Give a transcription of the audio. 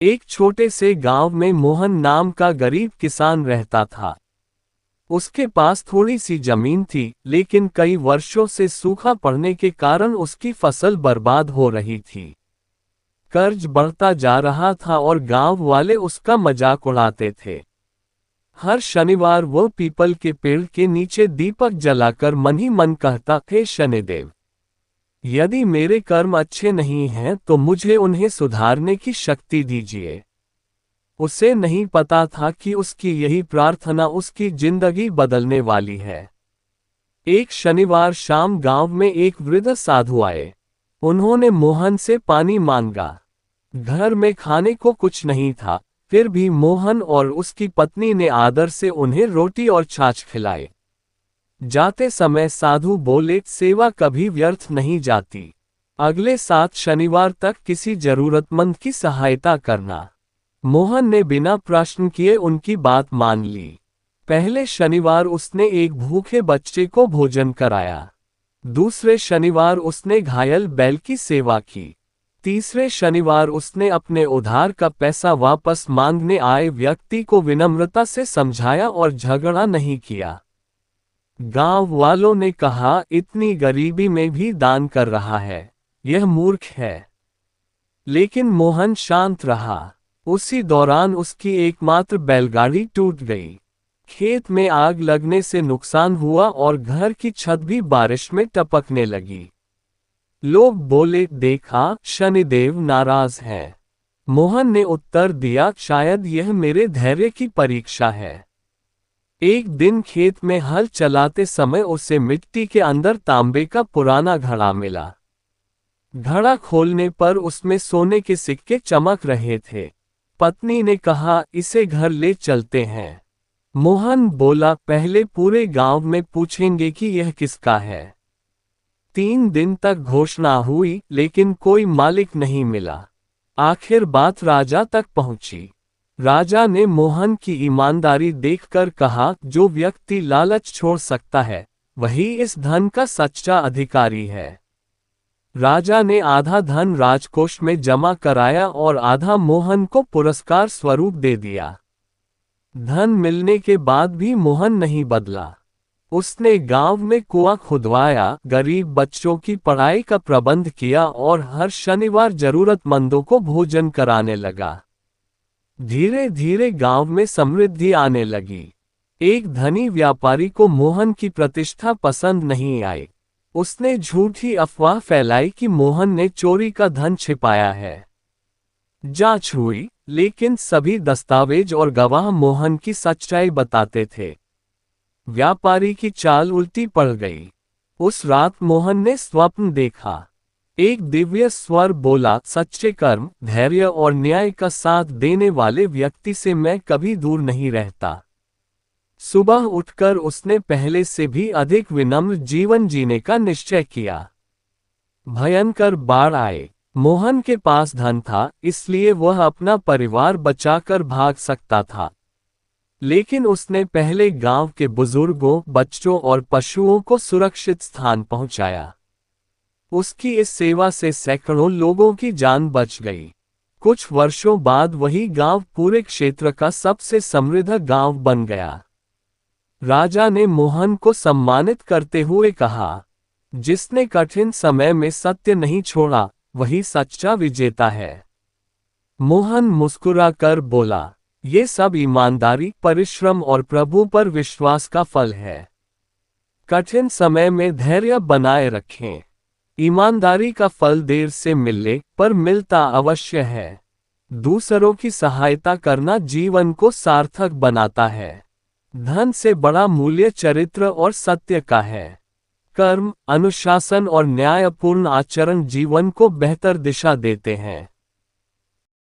एक छोटे से गांव में मोहन नाम का गरीब किसान रहता था। उसके पास थोड़ी सी जमीन थी, लेकिन कई वर्षों से सूखा पड़ने के कारण उसकी फसल बर्बाद हो रही थी। कर्ज बढ़ता जा रहा था और गांव वाले उसका मजाक उड़ाते थे। हर शनिवार वो पीपल के पेड़ के नीचे दीपक जलाकर मन ही मन कहता, हे शनिदेव, यदि मेरे कर्म अच्छे नहीं हैं तो मुझे उन्हें सुधारने की शक्ति दीजिए। उसे नहीं पता था कि उसकी यही प्रार्थना उसकी जिंदगी बदलने वाली है। एक शनिवार शाम गांव में एक वृद्ध साधु आए। उन्होंने मोहन से पानी मांगा। घर में खाने को कुछ नहीं था, फिर भी मोहन और उसकी पत्नी ने आदर से उन्हें रोटी और छाछ खिलाए। जाते समय साधु बोले, सेवा कभी व्यर्थ नहीं जाती। अगले 7 शनिवार तक किसी जरूरतमंद की सहायता करना। मोहन ने बिना प्रश्न किए उनकी बात मान ली। पहले शनिवार उसने एक भूखे बच्चे को भोजन कराया। दूसरे शनिवार उसने घायल बैल की सेवा की। तीसरे शनिवार उसने अपने उधार का पैसा वापस मांगने आए व्यक्ति को विनम्रता से समझाया और झगड़ा नहीं किया। गांव वालों ने कहा, इतनी गरीबी में भी दान कर रहा है, यह मूर्ख है। लेकिन मोहन शांत रहा। उसी दौरान उसकी एकमात्र बैलगाड़ी टूट गई। खेत में आग लगने से नुकसान हुआ और घर की छत भी बारिश में टपकने लगी। लोग बोले, देखा, शनिदेव नाराज हैं। मोहन ने उत्तर दिया, शायद यह मेरे धैर्य की परीक्षा है। एक दिन खेत में हल चलाते समय उसे मिट्टी के अंदर तांबे का पुराना घड़ा मिला। घड़ा खोलने पर उसमें सोने के सिक्के चमक रहे थे। पत्नी ने कहा, इसे घर ले चलते हैं। मोहन बोला, पहले पूरे गांव में पूछेंगे कि यह किसका है। 3 दिन तक घोषणा हुई, लेकिन कोई मालिक नहीं मिला। आखिर बात राजा तक पहुंची। राजा ने मोहन की ईमानदारी देखकर कहा, जो व्यक्ति लालच छोड़ सकता है, वही इस धन का सच्चा अधिकारी है। राजा ने आधा धन राजकोष में जमा कराया और आधा मोहन को पुरस्कार स्वरूप दे दिया। धन मिलने के बाद भी मोहन नहीं बदला। उसने गांव में कुआं खुदवाया, गरीब बच्चों की पढ़ाई का प्रबंध किया और हर शनिवार जरूरतमंदों को भोजन कराने लगा। धीरे धीरे गांव में समृद्धि आने लगी। एक धनी व्यापारी को मोहन की प्रतिष्ठा पसंद नहीं आई। उसने झूठी अफवाह फैलाई कि मोहन ने चोरी का धन छिपाया है। जांच हुई, लेकिन सभी दस्तावेज और गवाह मोहन की सच्चाई बताते थे। व्यापारी की चाल उल्टी पड़ गई। उस रात मोहन ने स्वप्न देखा। एक दिव्य स्वर बोला, सच्चे कर्म, धैर्य और न्याय का साथ देने वाले व्यक्ति से मैं कभी दूर नहीं रहता। सुबह उठकर उसने पहले से भी अधिक विनम्र जीवन जीने का निश्चय किया। भयंकर बाढ़ आए। मोहन के पास धन था, इसलिए वह अपना परिवार बचाकर भाग सकता था। लेकिन उसने पहले गांव के बुजुर्गों, बच्चों और पशुओं को सुरक्षित स्थान पहुंचाया। उसकी इस सेवा से सैकड़ों लोगों की जान बच गई। कुछ वर्षों बाद वही गांव पूरे क्षेत्र का सबसे समृद्ध गांव बन गया। राजा ने मोहन को सम्मानित करते हुए कहा, जिसने कठिन समय में सत्य नहीं छोड़ा, वही सच्चा विजेता है। मोहन मुस्कुराकर बोला, ये सब ईमानदारी, परिश्रम और प्रभु पर विश्वास का फल है। कठिन समय में धैर्य बनाए रखें। ईमानदारी का फल देर से मिले, पर मिलता अवश्य है। दूसरों की सहायता करना जीवन को सार्थक बनाता है। धन से बड़ा मूल्य चरित्र और सत्य का है। कर्म, अनुशासन और न्यायपूर्ण आचरण जीवन को बेहतर दिशा देते हैं।